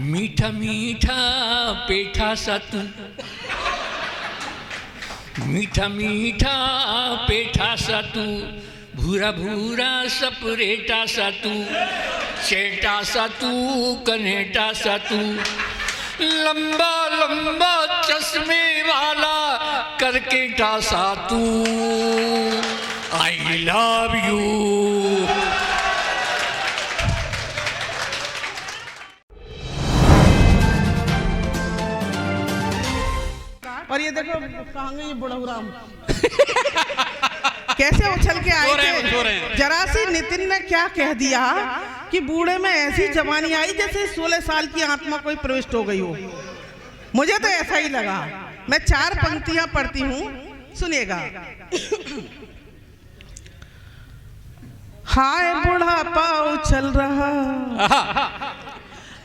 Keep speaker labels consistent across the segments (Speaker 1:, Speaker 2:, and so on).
Speaker 1: मीठा मीठा पेठा सा तू, मीठा मीठा पेठा सा तू, भूरा भूरा सपरेटा सा तू, चेटा सा तू, कनेटा सा तू, लंबा लंबा चश्मे वाला करकेटा सा तू, आई लव यू।
Speaker 2: और ये देखो कहांगे ये बुढ़ऊराम कैसे उछल के आए थे। जरा सी नितिन ने क्या कह दिया कि बूढ़े में ऐसी जवानी आई जैसे 16 साल की आत्मा कोई प्रविष्ट हो गई हो। मुझे तो ऐसा ही लगा। मैं 4 पंक्तियां पढ़ती हूँ, सुनिएगा। हाय बुढ़ापा उछल रहा,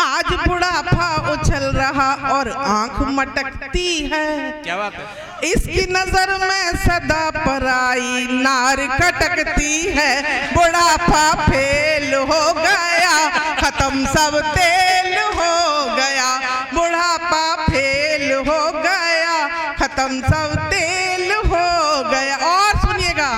Speaker 2: आज बुढ़ापा उछल रहा और आंख मटकती है।
Speaker 3: क्या बात है।
Speaker 2: इसकी नजर में सदा पराई नार खटकती है। बुढ़ापा फेल हो गया, खत्म सब तेल हो गया। बुढ़ापा फेल हो गया, खत्म सब तेल हो गया। और सुनिएगा,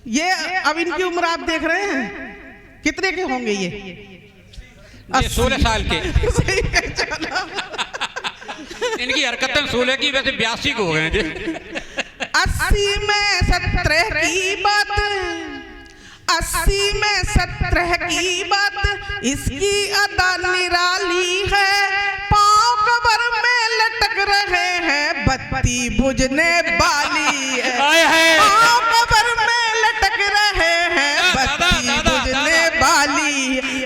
Speaker 2: ये अब इनकी उम्र आप देख रहे हैं कितने के होंगे ये
Speaker 3: 16 साल के।
Speaker 2: इनकी
Speaker 3: हरकतें 16 की, वैसे 82 को हो गए थे।
Speaker 2: 80 में 17 की बात, 80 में 17 की बात, इसकी अदा निराली है। पाँव कबर में लटक रहे हैं, बत्ती बुझने वाली है। पाँव कबर में लटक रहे हैं, बत्ती बुझने वाली।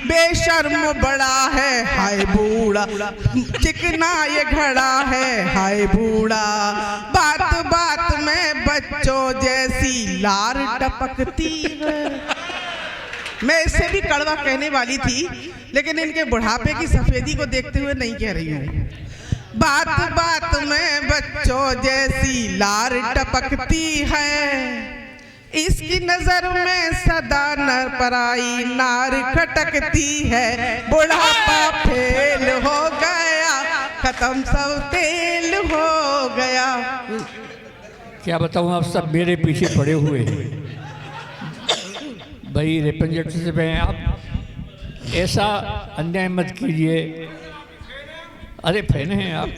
Speaker 2: बेशर्म बड़ा है हाय बूढ़ा, चिकना ये घड़ा है हाय बूढ़ा। बात बात में बच्चों जैसी लार टपकती है। मैं इससे भी कड़वा कहने वाली थी, लेकिन इनके बुढ़ापे की सफेदी को देखते हुए नहीं कह रही हूँ। बात बात में बच्चों जैसी लार टपकती है। इसकी नजर में सदा नर पराई नार खटकती है। बुढ़ापा फेल हो गया, खत्म सब तेल हो गया।
Speaker 1: क्या बताऊं, आप सब मेरे पीछे पड़े हुए हैं भाई। रिप्रेजेंटेटिव हैं आप, ऐसा अन्याय मत कीजिए। अरे फैन हैं आप,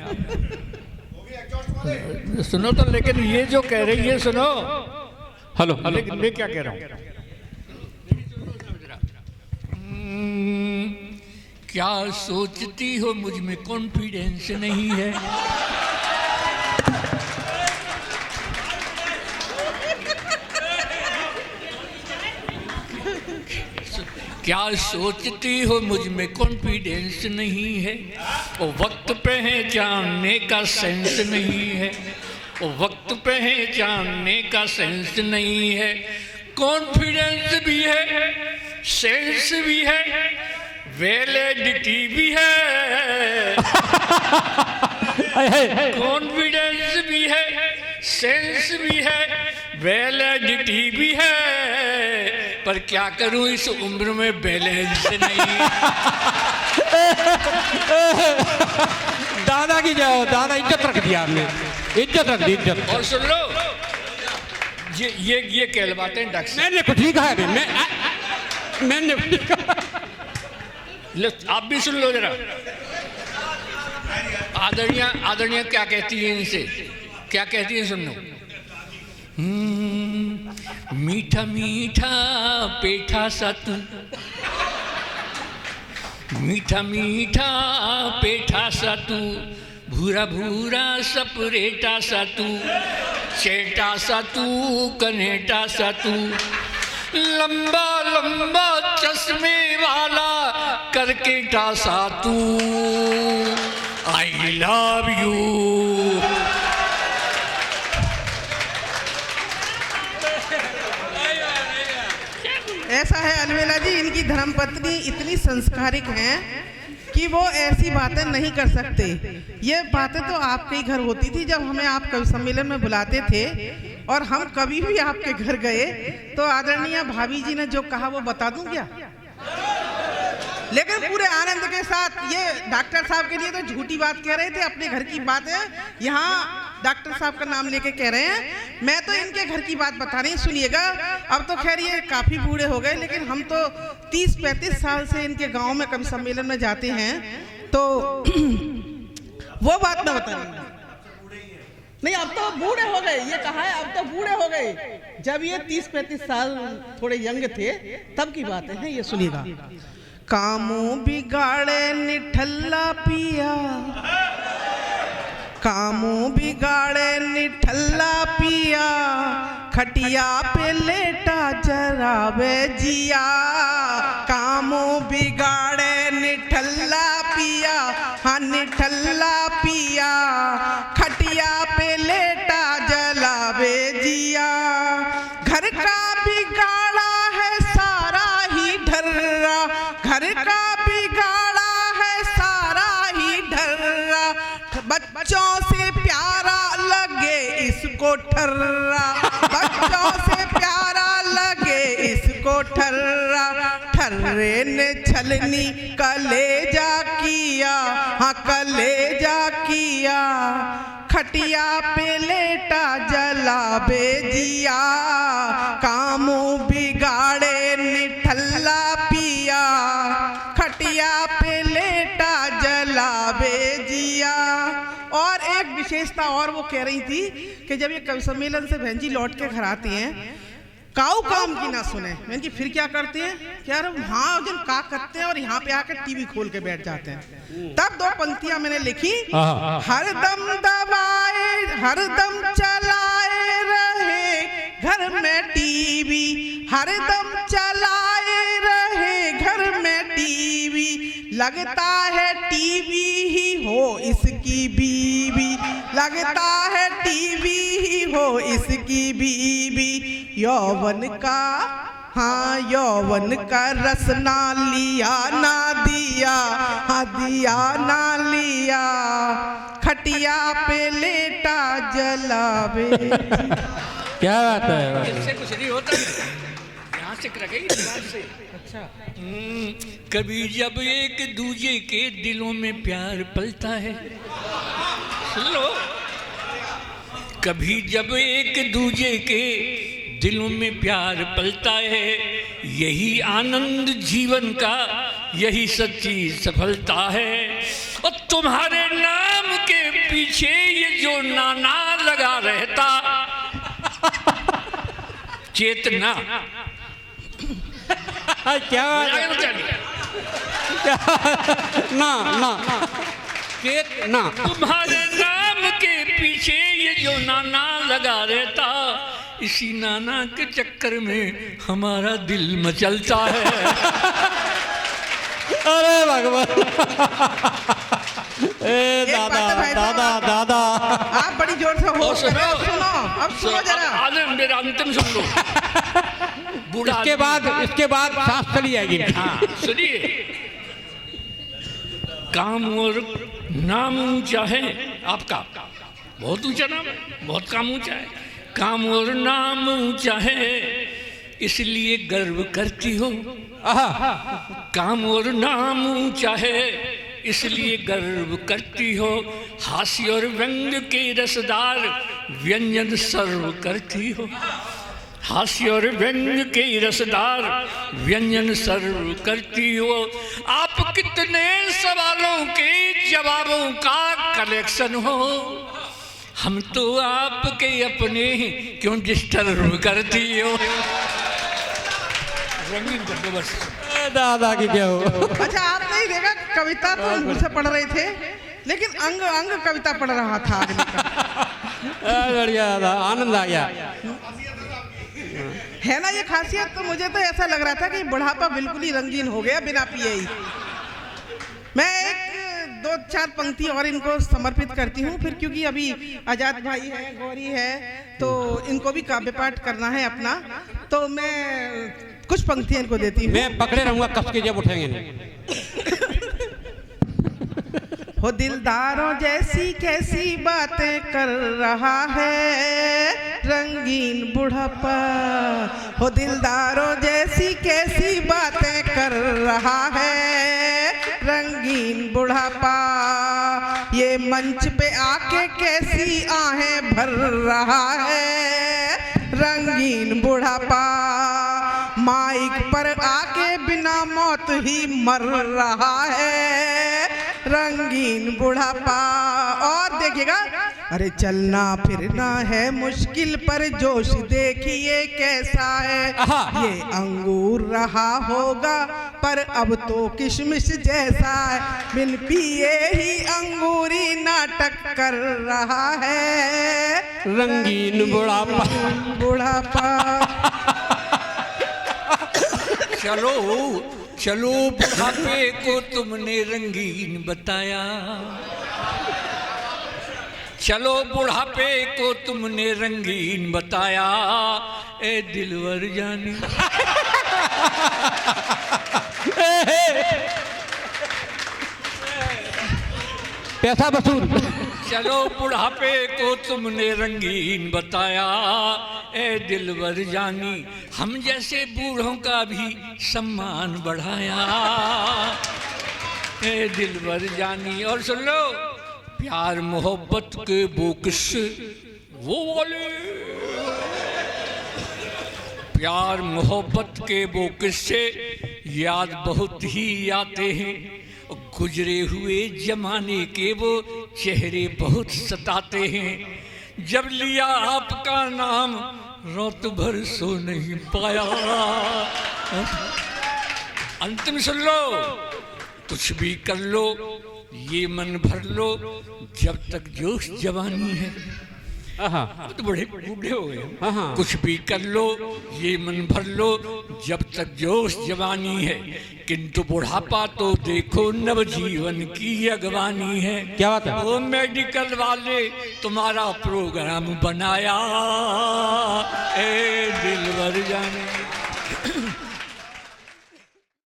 Speaker 1: सुनो तो। लेकिन ये जो कह रही है, सुनो।
Speaker 3: हेलो,
Speaker 1: मैं क्या कह रहा हूँ, क्या सोचती हो मुझ में कॉन्फिडेंस नहीं है। क्या सोचती हो मुझ में कॉन्फिडेंस नहीं है। वो वक्त पे है जानने का सेंस नहीं है। वो वक्त पे है जानने का सेंस नहीं है। कॉन्फिडेंस भी है, सेंस भी है, वैलिडिटी भी है। कॉन्फिडेंस भी है, सेंस भी है, वैलिडिटी भी है। पर क्या करूं, इस उम्र में बैलेंस नहीं।
Speaker 3: दादा की जाओ, दादा इज्जत रख दिया आपने, इज्जत रख दी, इज्जत।
Speaker 1: और सुन लो, ये कहलवाते हैं डक्स।
Speaker 3: मैंने कुछ नहीं कहा, मैंने कुछ नहीं कहा।
Speaker 1: आप भी सुन लो जरा। आदरणीय क्या कहती है इनसे, क्या कहती है, सुन लो। मीठा मीठा पेठा सा तू, मीठा मीठा पेठा सा तू, भूरा भूरा सपरेटा सा तू, चेटा सा तू, कनेटा सा तू, लंबा लंबा चश्मे वाला करकेटा सा तू, आई लव यू।
Speaker 2: ऐसा है अलवेला जी, इनकी धर्मपत्नी इतनी संस्कारिक हैं कि वो ऐसी बातें नहीं कर सकते। ये बातें तो आपके ही घर होती थी जब हमें आप कवि सम्मेलन में बुलाते थे, और हम कभी भी आपके घर गए तो आदरणीय भाभी जी ने जो कहा वो बता दूं क्या? लेकिन पूरे आनंद के साथ। ये डॉक्टर साहब के लिए तो झूठी बात कह रहे थे, अपने घर की बात है। यहाँ डॉक्टर साहब का नाम लेके कह रहे हैं, मैं तो इनके घर की बात बता रही, सुनिएगा। अब तो खैर ये काफी बूढ़े हो गए, लेकिन हम तो 30-35 साल से इनके गांव में कवि सम्मेलन में जाते हैं, तो वो बात मैं बता रही हूँ। नहीं, अब तो बूढ़े हो गए, ये कहा है अब तो बूढ़े हो गए। जब ये 30-35 साल थोड़े यंग थे तब की बातें हैं, ये सुनिएगा। कामों बिगाड़े निठल्ला पिया, कामों बिगाड़े निठल्ला पिया, खटिया पे लेटा जरावे जिया। कामों बिगाड़े निठल्ला पिया, हाँ निठल्ला पिया, खटिया पे लेटा जलावे जिया। घर का बिगाड़ा है सारा ही ढर्रा, घर का बिगाड़ा है सारा ही ढर्रा, बच्चों से प्यारा लगे इसको ठर्रा, बच्चों से प्यारा लगे इसको ठर्रा। ठर्रे ने छलनी कलेजा किया, हाँ कलेजा किया, खटिया पे लेटा जलावे जिया। कामों बिगाड़े निठल्ला पिया, खटिया पे लेटा जलावे जिया। और एक विशेषता और वो कह रही थी कि जब ये कवि सम्मेलन से बहन जी लौट के घर आती हैं, काऊ काम की ना सुने, बहन जी फिर क्या करते हैं, क्या वहाँ जिन का करते हैं और यहाँ पे आकर टीवी खोल के बैठ जाते हैं। तब 2 पंक्तियां मैंने लिखी, हरदम दबाए हरदम चलाए रहे घर में टीवी, हरदम चलाए रहे घर में टीवी, लगता है टीवी ही हो इसकी बीवी, लगता है टीवी ही हो इसकी बीवी। यौवन का, हाँ यौवन का रस ना लिया ना दिया, हाँ दिया ना लिया, खटिया पे लेटा जलावे।
Speaker 3: क्या बात है,
Speaker 1: इससे कुछ नहीं होता, यहाँ से रखेगी दिमाग से। अच्छा, कभी जब एक दूजे के दिलों में प्यार पलता है, सुन लो, कभी जब एक दूजे के दिलों में प्यार पलता है, यही आनंद जीवन का, यही सच्ची सफलता है। और तुम्हारे नाम के पीछे ये जो नाना लगा रहता, चेतना
Speaker 3: क्या ना ना चेतना,
Speaker 1: तुम्हारे नाम के पीछे ये जो नाना लगा रहता, इसी नाना के चक्कर में हमारा दिल मचलता है।
Speaker 3: अरे भगवान, ए दादा दादा दादा,
Speaker 2: आप बड़ी जोर से हो, सुनो, अब सुनो जरा,
Speaker 1: आनंद मेरा अंतिम सुन लो।
Speaker 3: इसके बाद सांस चली जाएगी।
Speaker 1: हाँ सुनिए, काम और नाम ऊंचा है आपका, बहुत ऊंचा नाम है, बहुत काम ऊंचा है। काम और नाम ऊंचा है इसलिए गर्व करती हो, काम और नाम ऊंचा है इसलिए गर्व करती हो, हास्य और व्यंग के रसदार व्यंजन सर्व करती हो, हास्य और व्यंग के रसदार व्यंजन सर्व करती हो। आप कितने सवालों के जवाबों का कलेक्शन हो, हम तो आपके अपने क्यों डिस्टर्ब करती हो। रंगीन कर दो बस।
Speaker 3: दादा की क्या हो।
Speaker 2: अच्छा, आप नहीं देखा, कविता तो मुझसे पढ़ रहे थे, लेकिन अंग अंग कविता पढ़ रहा था आदमी का।
Speaker 3: बढ़िया, आनंद आ गया
Speaker 2: है ना ये खासियत। तो मुझे तो ऐसा लग रहा था कि बुढ़ापा बिल्कुल ही रंगीन हो गया बिना पिए ही। मैं एक 2-4 पंक्ति और इनको समर्पित करती हूँ फिर, क्योंकि अभी आजाद भाई है, गौरी है, तो इनको भी काव्य पाठ करना है अपना, तो मैं कुछ पंक्तियाँ इनको देती हूँ।
Speaker 3: मैं पकड़े रहूँगा कस के, जब उठेंगे।
Speaker 2: हो दिलदारों जैसी कैसी बातें कर रहा है रंगीन बुढ़ापा, हो दिलदारों जैसी कैसी बातें कर रहा है बुढ़ापा ये मंच पे आके कैसी आहें भर रहा है। रंगीन बुढ़ापा माइक पर आके बिना मौत ही मर रहा है। रंगीन बुढ़ापा। और देखिएगा, अरे चलना फिरना है मुश्किल पर जोश देखिए कैसा है। ये अंगूर रहा होगा पर अब तो किशमिश जैसा है। बिन पिए ही अंगूरी नाटक कर रहा है।
Speaker 3: रंगीन बुढ़ापा।
Speaker 2: बुढ़ापा।
Speaker 1: चलो चलो बुढ़ापे को तुमने रंगीन बताया, चलो बुढ़ापे को तुमने रंगीन बताया, ए दिलवर जानी।
Speaker 3: पैसा वसूल।
Speaker 1: चलो बुढ़ापे को तुमने रंगीन बताया, ए दिलवर जानी, हम जैसे बूढ़ों का भी सम्मान बढ़ाया, ए दिलवर जानी। और सुन लो, प्यार मोहब्बत के वो किस्से वो वाले, प्यार मोहब्बत के वो किस्से याद बहुत ही आते हैं। गुजरे हुए जमाने के वो चेहरे बहुत सताते हैं। जब लिया आपका नाम रात भर सो नहीं पाया। अंतिम सुन लो, कुछ भी कर लो ये मन भर लो, जब तक जोश जवानी है। तो बड़े बूढ़े हो गए। कुछ भी कर लो ये मन भर लो, जब तक जोश जवानी है। किंतु बुढ़ापा तो देखो नवजीवन की अगवानी है।
Speaker 3: क्या बात है?
Speaker 1: वो मेडिकल वाले तुम्हारा प्रोग्राम बनाया, ए दिलवर जाने।